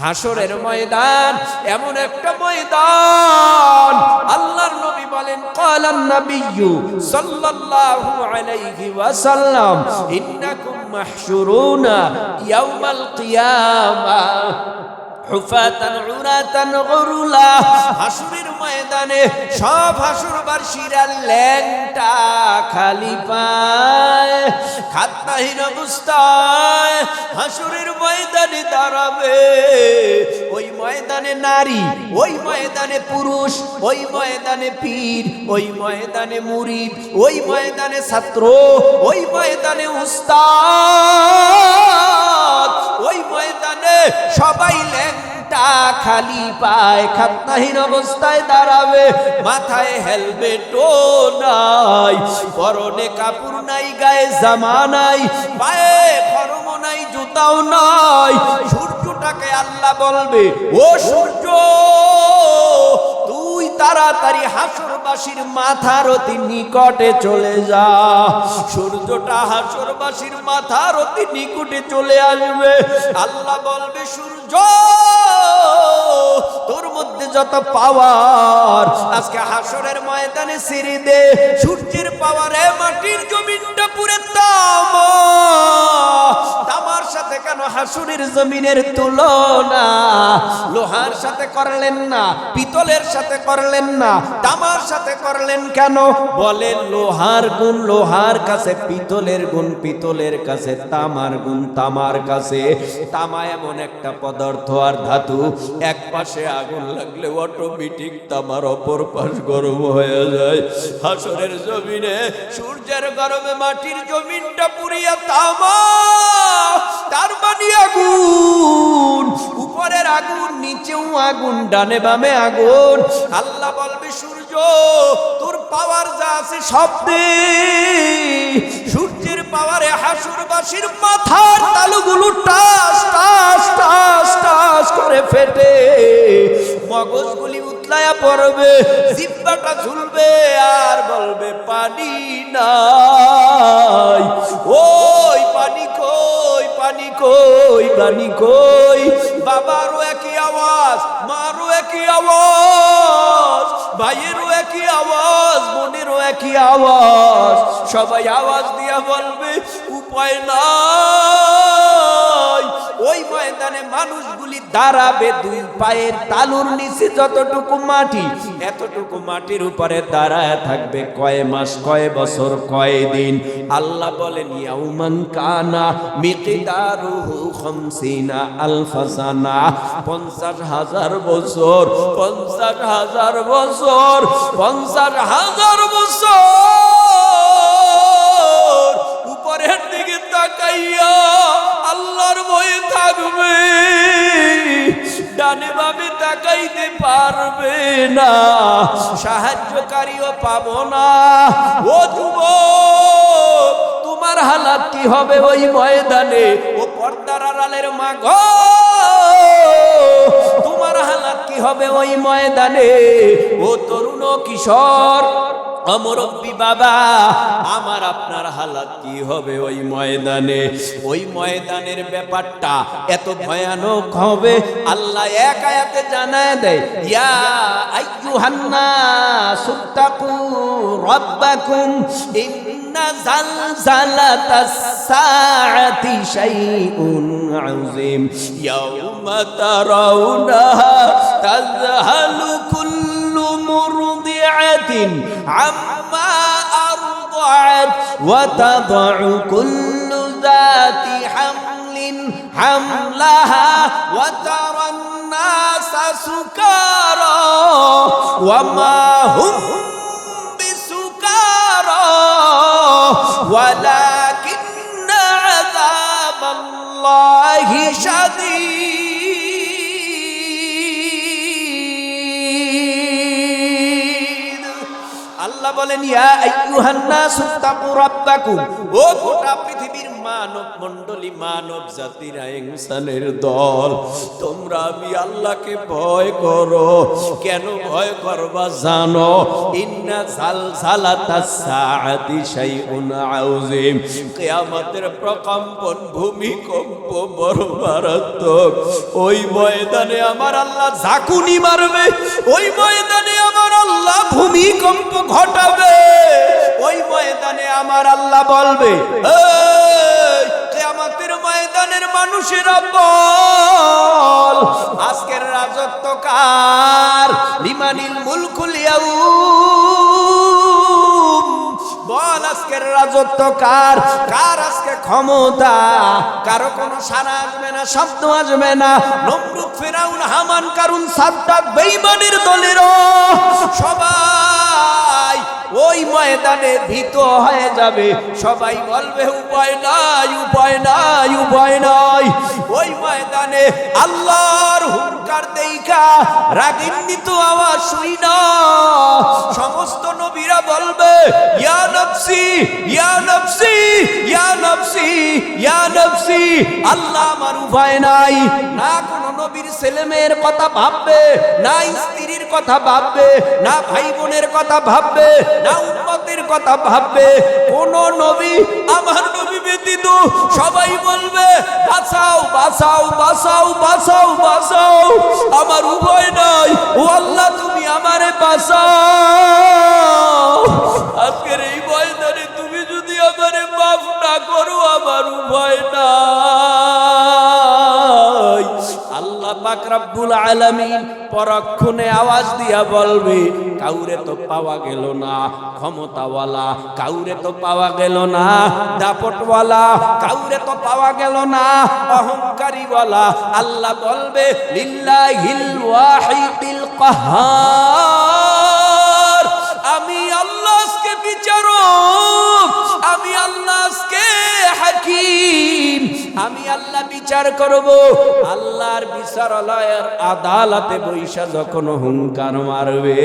হাসরের ময়দান এমন একটা ময়দান, আল্লাহর নবী বলেন ক্বালান নাবিয়্যু সাল্লাল্লাহু আলাইহি ওয়াসাল্লাম ইন্নাকুম মাহশুরুনা ইয়াউমাল কিয়ামাহ হুফাতান উরাতান গুরুলা। হাসরের ময়দানে সব হাসরবাসীরা ল্যাংটা খালি পায়, খাদ্যহীন অবস্থায় হাসরের ময়দানে দাঁড়াবে। ওই ময়দানে নারী, ওই ময়দানে পুরুষ, ওই ময়দানে পীর, ওই ময়দানে মুরিদ, ওই ময়দানে ছাত্র, ওই ময়দানে উস্তাদ, ওই ময়দানে সবাই ল্যাংটা খালি পায়, খাদ্যহীন অবস্থায় দাঁড়াবে। মাথায় হেলমেটও নাই, পরনে কাপড় নাই, গায়ে জামা নাই, পায়ে খরম নাই, জুতাও নাই। সূর্যটাকে আল্লাহ বলবে, ও সূর্য তুই তাড়াতাড়ি হাসরবাসীর মাথার অতি নিকটে চলে যা। সূর্যটা হাসরবাসীর মাথার অতি নিকটে চলে আসবে। আল্লাহ বলবে, সূর্য তোর মধ্যে যত পাওয়ার আজকে হাসরের ময়দানে ছেড়ে দে। সূর্যের পাওয়ারে মাটির জমিনটা পুরে তামা। তামার সাথে কেন হাসরের জমিনের তুলনা? লোহার সাথে করলেন না, পিতলের সাথে করলেন না, তামার সাথে করলেন কেন? বলেন লোহার গুণ লোহার কাছে, পিতলের গুণ পিতলের কাছে, তামার গুণ তামার কাছে। তামা এমন একটা পদার্থ আর ধাতু, এক পাশে আগুন লাগলে অটোমেটিক তামার অপর পাশ গরম হয়ে যায়। হাসরের জমিনে সূর্যের গরমে মাটির জমিনটা পুড়িয়া তামা, তার মানে আগুন, উপরের আগুন, নিচেও আগুন, ডানে বামে আগুন। আল্লাহ বলবে, সূর্য তোর পাওয়ার যা আছে সব দে। সূর্যের পাওয়ারে হাসরবাসীর মাথার তালুগুলো টাস টাস টাস টাস করে ফেটে মগজগুলি উতলায়া পড়বে, জিহ্বাটা ঝুলবে আর বলবে পানি নাই। ওই পানি কই, পানি কই, পানি কই? বাবারও একই আওয়াজ, মারও একই আওয়াজ, ভাইয়েরও একই আওয়াজ, বোনেরও একই আওয়াজ। সবাই আওয়াজ দিয়া বলবে উপায় নাই। ওই ময়দানে মানুষগুলি দাঁড়াবে, দুই পায়ের তালুর নিচে যতটুকু মাটি, এতটুকু মাটির উপরে দাঁড়ায় থাকবে কয় মাস, কয় বছর, কয় দিন। আল্লাহ বলেন ইয়াউমান কানা মিকদারুহু 50 আলফা সানা, 50,000 বছর, 50,000 বছর, 50,000 বছর। উপরের দিকে তাকাইয়া আল্লাহর ভয়ে থাকবে, ডানে বামে তাকাইতে পারবে না, সাহায্যকারীও পাবো না। ও যুবক, তোমার হালাত কি হবে ওই ময়দানে? ও পর্দার আড়ালের মা গো, তোমার হালাত কি হবে ওই ময়দানে? ও তরুণ কিশোর, অমরব্বী বাবা, আমার আপনার হালাত কি হবে ওই ময়দানে? ওই ময়দানের ব্যাপারটা এত ভয়ানক হবে, আল্লাহ এক আয়াতে জানায় দেয়, ইয়া আইয়ুহান নাসু তাকু রাব্বাকুম ইন্না জালজালাতাস সাআতি শাইউন আযীম ইয়াউমা তারাউনাহা তাযহালু কুল্লু মুরদিআতিন আম্মা আরদাআত ওয়া তাদউ কুল্লু যাতি হামলিন হামলাহা ওয়া তারান নাসা সুকারা ওয়া মা হুম বিসুকারা ওয়ালাকিন্না আযাবাল্লাহি শাদীদ। আল্লাহ বলেন ইয়া আইয়ুহান নাসু তাকু রাব্বাকুম, ও গোটা পৃথিবী পৃথিবীর মানব মণ্ডলী, মানব জাতিরা ইনসানের দল, তোমরা আমি আল্লাহকে ভয় করো। কেন ভয় করবা জানো? ইন্না জালজালাতাস সাআতি শাইউন আযীম, কিয়ামতের প্রকম্পন, ভূমিকম্প বড় মারাত্মক। ওই ময়দানে আমার আল্লাহ ঝাঁকুনি মারবে, ওই ময়দানে আমার আল্লাহ ভূমিকম্প ঘটাবে, ওই ময়দানে আমার আল্লাহ বলবে, এই কিয়ামতের ময়দানের মানুষেরা বল, আজকের রাজত্ব কার? লিমানিল মুলকুল ইয়াউম, বল আজকের রাজত্ব কার? কার আজকে ক্ষমতা? কারো কোনো সারা আসবে না, শব্দ আসবে না। নমরুদ, ফিরাউন, হামান, কারুন, সাদ্দাত, বেঈমানের দলেরও সবাই ওই ময়দানে ভীত হয়ে যাবে। সবাই বলবে উপায় নাই, উপায় নাই, উপায় নাই। ওই ময়দানে আল্লাহর হুঙ্কার দেইখা রাগিন্বিত আওয়াজ শুই না সমস্ত নবীরা বলবে, ইয়া নফসি, ইয়া নফসি, ইয়া নফসি, ইয়া নফসি। আল্লাহ আমার উপায় নাই। না কোনো নবীর ছেলে মেয়ের কথা ভাববে, না স্ত্রীর কথা ভাববে, না ভাই বোনের কথা ভাববে, না উম্মতের কথা ভাববে। কোন নবী, আমার নবী ব্যতীত সবাই বলবে, বাঁচাও, বাঁচাও, বাঁচাও, বাঁচাও, বাঁচাও, আমার উপায় নাই। ও আল্লাহ, তুমি আমারে বাঁচাও। আজকের এই ময়দানে তুমি যদি আমারে মাফ না করো, আমার উপায় নাই। আল্লাহ পাক রব্বুল আলামিন পরক্ষণে আওয়াজ দিয়া বলবে, কাউরে তো পাওয়া গেল না ক্ষমতাওয়ালা, কাউরে তো পাওয়া গেল না দাপটওয়ালা, কাউরে তো পাওয়া গেল না অহংকারীওয়ালা। আল্লাহ বলবে, লিল্লাহিল ওয়াহিদিল কাহ্হার, আমি আল্লাহ আজকে বিচারক, আমি আল্লাহ আজকে হাকিম, আমি আল্লাহ বিচার করব। আল্লাহর বিচারালয়ের আদালতে বৈশা যখন হুঙ্কার মারবে,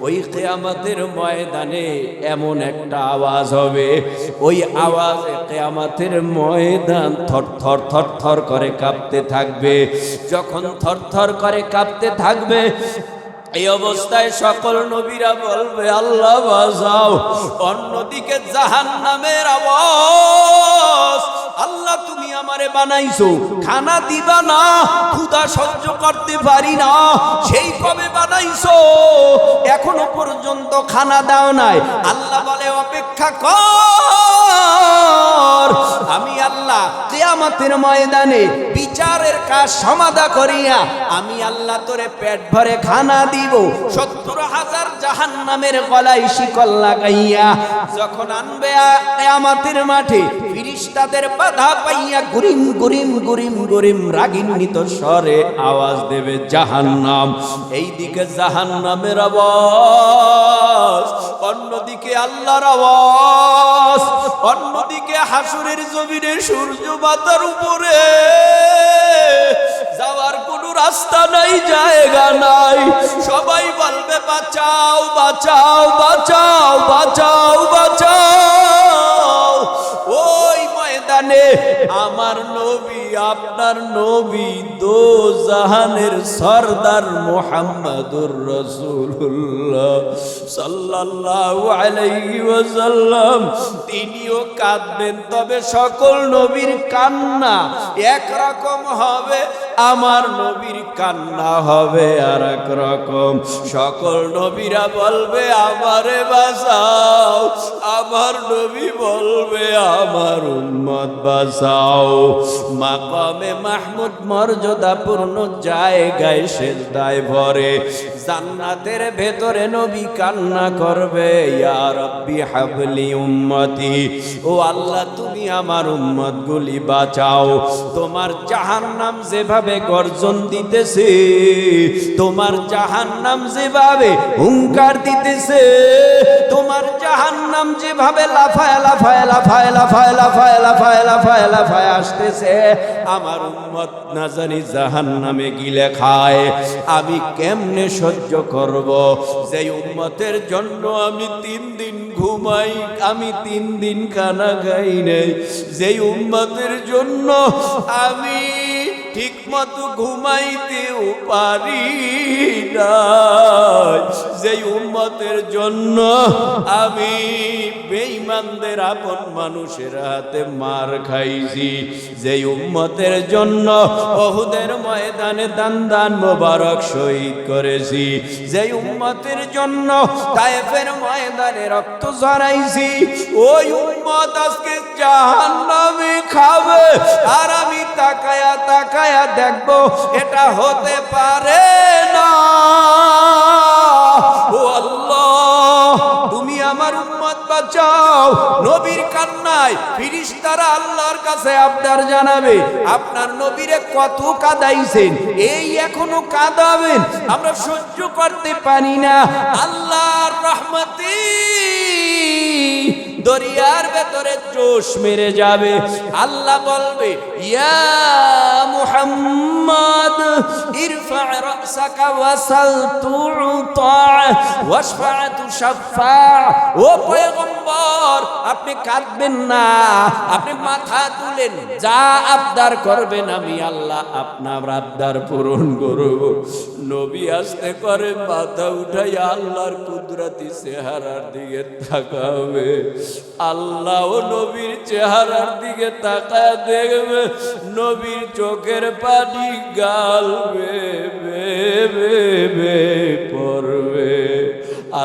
ওই কিয়ামতের ময়দানে এমন একটা আওয়াজ হবে, ওই আওয়াজে কিয়ামতের ময়দান থর থর থর থর করে কাঁপতে থাকবে। যখন থর থর করে কাঁপতে থাকবে, এই অবস্থায় সকল নবীরা বলবে, আল্লাহ বাঁচাও। অন্যদিকে জাহান্নামের আওয়াজ, আল্লাহ তুমি আমারে বানাইছো, খানা দিবা না, ক্ষুধা সহ্য করতে পারি না, সেই কবে বানাইছো, এখনো পর্যন্ত খানা দাও নাই। আল্লাহ বলে, অপেক্ষা কর, আমি আল্লাহ কিয়ামতের ময়দানে বিচারের কাজ সমাধা করিয়া আমি আল্লাহ তোরে পেট ভরে খানা দিব। ৭০,০০০ জাহান্নামের গলায় শিকল লাগাইয়া যখন আনবে কিয়ামতের মাঠে, ফেরেশতাদের বাধা পাইয়া গুরিম গুরিম গুরিম গুরিম রাগিন্বিত স্বরে আওয়াজ দেবে জাহান্নাম। এইদিকে জাহান্নামের আওয়াজ, অন্যদিকে আল্লাহর আওয়াজ, অন্যদিকে হাসরের জমিনে সূর্য মাথার উপরে, যাওয়ার কোনো রাস্তা নাই, জায়গা নাই। সবাই বলবে, বাঁচাও, বাঁচাও, বাঁচাও, বাঁচাও, বাঁচাও। ওই ময়দানে আমার নবী, আপনার নবী, দো জাহানের সরদার মুহাম্মাদুর রাসূলুল্লাহ সাল্লাল্লাহু আলাইহি ওয়াসাল্লাম, তিনিও কাঁদবেন। তবে সকল নবীর কান্না একরকম হবে, আমার নবীর কান্না হবে আর এক রকম। সকল নবীরা বলবে, আমারে বাঁচাও, আমার নবী বলবে, আমার উম্মত বাঁচাও। মাকামে মাহমুদ মর্যাদাপূর্ণ জায়গায় সেজদায় ভরে জান্নাতের ভেতরে নবী কান্না করবে, ইয়া রাব্বি হাবলি উম্মতি, ও আল্লাহ তুমি আমার উম্মত গুলি বাঁচাও। তোমার জাহান্নাম যেভাবে গর্জন দিতেছে, তোমার জাহান্নাম যেভাবে হুঙ্কার দিতেছে, তোমার জাহান্নাম যেভাবে লাফায় লাফায় লাফায় লাফায় লাফায় লাফায় লাফায় লাফায় আসতেছে, আমার উম্মত না জানি জাহান্নামে গিলে খায়, আমি কেমনে সহ্য করব? যে উম্মতের জন্য আমি 3 দিন ঘুম ঘুমাই, আমি 3 দিন খানা খাই নাই, যেই উম্মতের জন্য আমি ঠিক মতো ঘুমাইতেও পারি না, যেই উম্মতের জন্য আমি বেঈমানদের আপন মানুষের হাতে মার খাইছি, যেই উম্মতের জন্য উহুদের ময়দানে দান মোবারক শহীদ করেছি, যেই উম্মতের জন্য তায়েফের ময়দানে রক্ত ঝরাইছি, ওই উম্মত আজকে জাহান্নামে খাবে, আর আমি তাকায়া তাকায়া দেখবো এটা হতে পারে না। ও আল্লাহ, তুমি আমার উম্মত বাঁচাও। নবীর কান্নায় ফেরেশতারা আল্লাহর কাছে আবদার জানাবে, আপনার নবীরে কত কাঁদাইছেন, এই এখনো কাঁদাবেন, আমরা সহ্য করতে পারি না। আল্লাহর রহমতে দরিয়ার ভেতরে জোশ মেরে যাবে। আল্লাহ বলবে, ইয়া মুহাম্মদ ইরফা রাসাকা ওয়াসাল তুতা ওয়াশফা তুশফা। ও পয়গম্বর, আপনি কাঁদবেন না, আপনি মাথা তুলেন, যা আবদার করবেন আমি আল্লাহ আপনার আবদার পূরণ করব। নবী আস্তে করে মাথা উঠাইয়া আল্লাহর কুদরতি চেহারার দিকে তাকাবে। আল্লাহ ও নবীর চেহারার দিকে তাকায় দেখবে, নবীর চোখের পানি গাল বে পড়বে।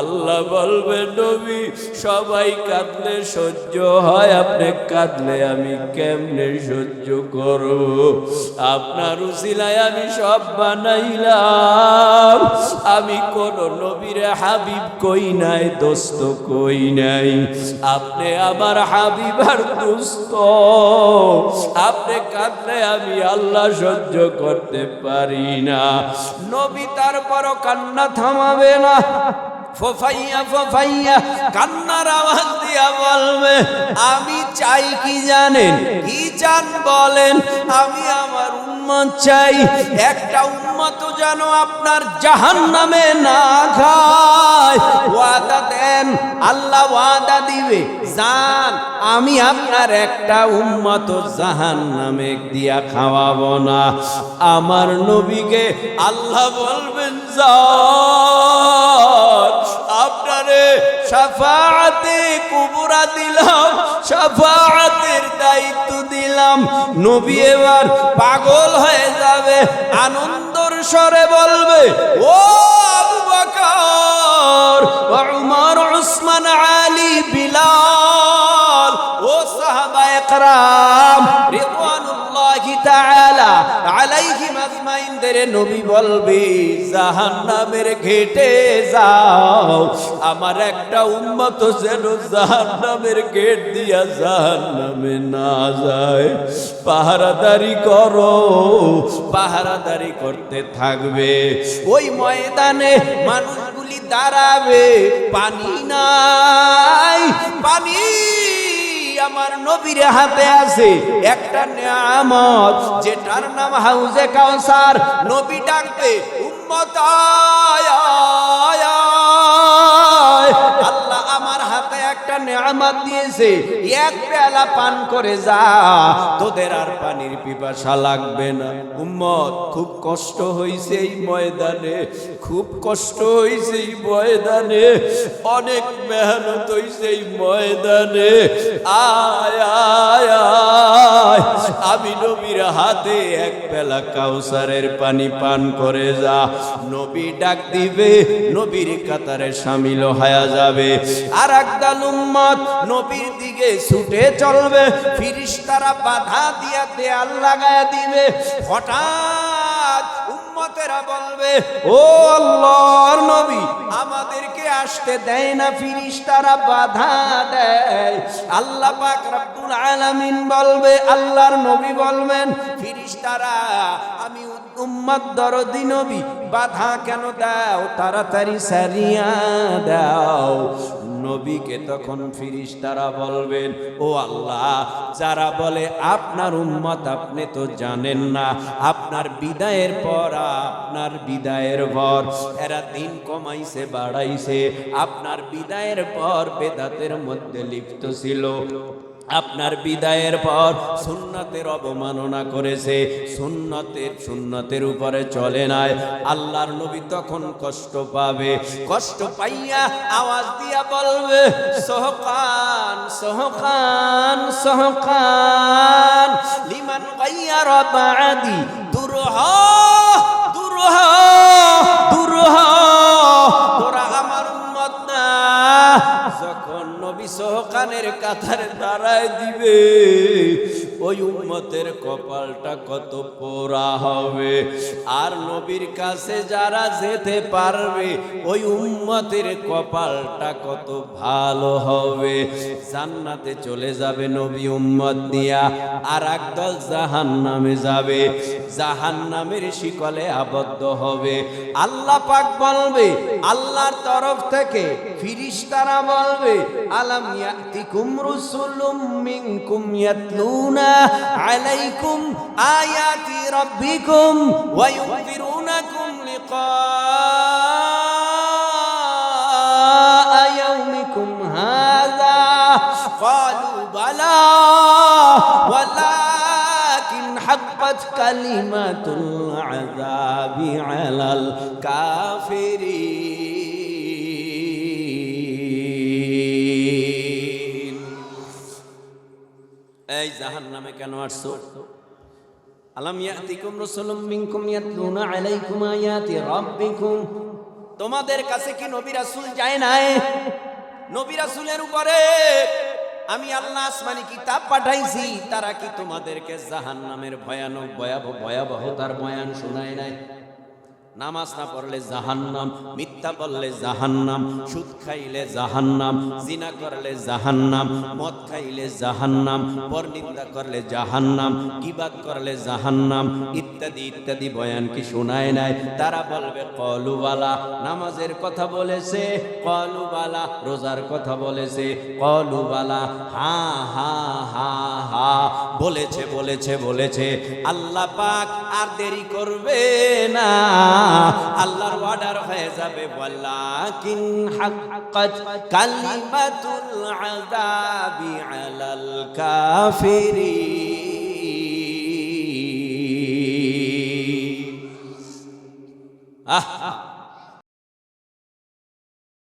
আল্লাহ বলবে, নবী সবাই কাঁদলে সহ্য হয়, আপনি কাঁদলে আমি কেমনে সহ্য করব? আপনার উসিলায় আমি সব বানাইলাম, আমি কোন নবীর হাবিব কই নাই, দোস্ত কই নাই, আপনি আমার হাবিব আর দোস্ত। আপনি কাঁদলে আমি আল্লাহ সহ্য করতে পারি না। নবী তারপরও কান্না থামাবে না, ফোফাইয়া ফোফাইয়া কান্নার আওয়াজ দিয়া বলবে, আমি চাই কি জানেন? কি চান বলেন? আমি আমার উম্মত চাই, একটা উম্মত যেন আপনার জাহান্নামে না খায়। ওয়াদা দেন, আল্লাহ ওয়াদা দিবে, জান আমি আপনার একটা উম্মত জাহান্নামে দিয়া খাওয়াবো না। আমার নবীকে আল্লাহ বলবেন, যান আপনারে শাফাআতে কুবরা দিলাম, শাফাআতের দায়িত্ব দিলাম। নবী এবার পাগল হয়ে যাবে, আনন্দর স্বরে বলবে, ও আবু বকর, উমর, উসমান, আলী, বিলাল, ও সাহাবায়ে কেরাম রিদওয়ানুল্লাহি তাআলা আলাইহিম আজমাইন, দের নবী বলবে, জাহান্নামের ঘেটে যাও, আমার একটা উম্মত যেন জাহান্নামের গেট দিয়া জাহান্নামে না যায়। পাহারাদারি করো, পাহারাদারি করতে থাকবে। ওই ময়দানে মানুষগুলি দাঁড়াবে, পানি নাই, পানি আমার নবীর হাতে আছে, একটা নিয়ামত যেটার নাম হাউজে কাউসার। নবী ডাকবে, উম্মত আয় আয় আয়, আল্লাহ আমার হাতে একটা নিয়ামত দিয়েছে, এক পেয়ালা পান করে যা, তোদের আর পানির পিপাসা লাগবে না। উম্মত, খুব কষ্ট হইছে এই ময়দানে, খুব কষ্ট হইছে এই ময়দানে, অনেক মেহনত হইছে এই ময়দানে, আয় আয় আয়, আমি নবীর হাতে এক পেলা কাউসারের পানি পান করে যা। নবী ডাক দিবে, নবীর কাতারে শামিল হয়ে যাবে। আর একদল উম্মত নবীর দিকে ছুটে চলবে, ফেরেশতারা বাধা দিয়া দেয়াল লাগায়া দিবে। হঠাৎ উম্মতেরা বলবে, ও আল্লাহর নবী, আমাদেরকে আসতে দেয় না, ফেরেশতারা বাধা দেয়। আল্লাহ পাক রব্বুল আলামিন বলবে, আল্লাহর নবী বলবেন, ফেরেশতারা আমি উম্মত দরদি নবী, বাধা কেন দাও, তাড়াতাড়ি সারিয়া দাও। নবীকে তখন ফেরেশতারা বলবেন, ও আল্লাহ, যারা বলে আপনার উম্মত আপনি তো জানেন না, আপনার বিদায়ের পর এরা দিন কমাইছে বাড়াইছে, আপনার বিদায়ের পর বেদাতের মধ্যে লিপ্ত ছিল, আপনার বিদায়ের পর সুন্নতের অবমাননা করেছে, সুন্নতের উপরে চলে নাই। আল্লাহর নবী তখন কষ্ট পাবে, কষ্ট পাইয়া আওয়াজ দিয়া বলবে, সোহকান সোহকান সোহকান লিমান গায়্যারা বাদি, দুরহ দুরহ দুরহ, তোরা আমার উম্মত না। যখন নবী সোহকানের কাতারে দাঁড়ায় দিবে, ওই উম্মতের কপালটা কত পোড়া হবে। আর নবীর কাছে যারা যেতে পারবে, ওই উম্মতের কপালটা কত ভালো হবে। জান্নাতে চলে যাবে নবী উম্মত দিয়া, আর একদল জাহান্নামে যাবে, জাহান্নামের শিকলে আবদ্ধ হবে। আল্লাহ পাক বলবে, আল্লাহর তরফ থেকে ফেরেশতারা বলবে, আলাম ইয়াতিকুম রুসুলুম মিনকুম ইয়াতলুনা আলাইকুম আয়াতি রাব্বিকুম ওয়া ইউনযিরুনাকুম লিকা ইয়াউমিকুম হাযা, ক্বালু বালা ওয়ালাকিন হাক্কাত কালিমাতুল আযাবি আলাল কাফিরিন। এই জাহান্নামে কেন আসছো? আলাম ইয়াতিকুম রাসূলুম মিনকুম ইয়াতলুনা আলাইকুম আয়াতি রাব্বিকুম, তোমাদের কাছে কি নবী রাসূল যায় নাই? নবী রাসূলের উপরে আমি আল্লাহ আসমানি কিতাব পাঠাইছি, তারা কি তোমাদেরকে জাহান্নামের ভয়ানক ভয়াবহতার বয়ান শোনায় নাই? নামাজ না পড়লে জাহান্নাম, মিথ্যা বললে জাহান্নাম, সুদ খাইলে জাহান্নাম, জিনা করলে জাহান্নাম, মদ খাইলে জাহান্নাম, পরনিন্দা করলে জাহান্নাম, গীবাত করলে জাহান্নাম, ইত্যাদি ইত্যাদি বয়ান কি শোনায় নাই? তারা বলবে কলু বালা, নামাজের কথা বলেছে, কলু বালা, রোজার কথা বলেছে, কলু বালা, হা হা হা হা, বলেছে বলেছে বলেছে। আল্লাহ পাক আর দেরি করবে না, আল্লাহর অর্ডার হয়ে যাবে, ওয়ালাকিন হাক্কাত কালিমাতুল আযাবি আলাল কাফিরিন।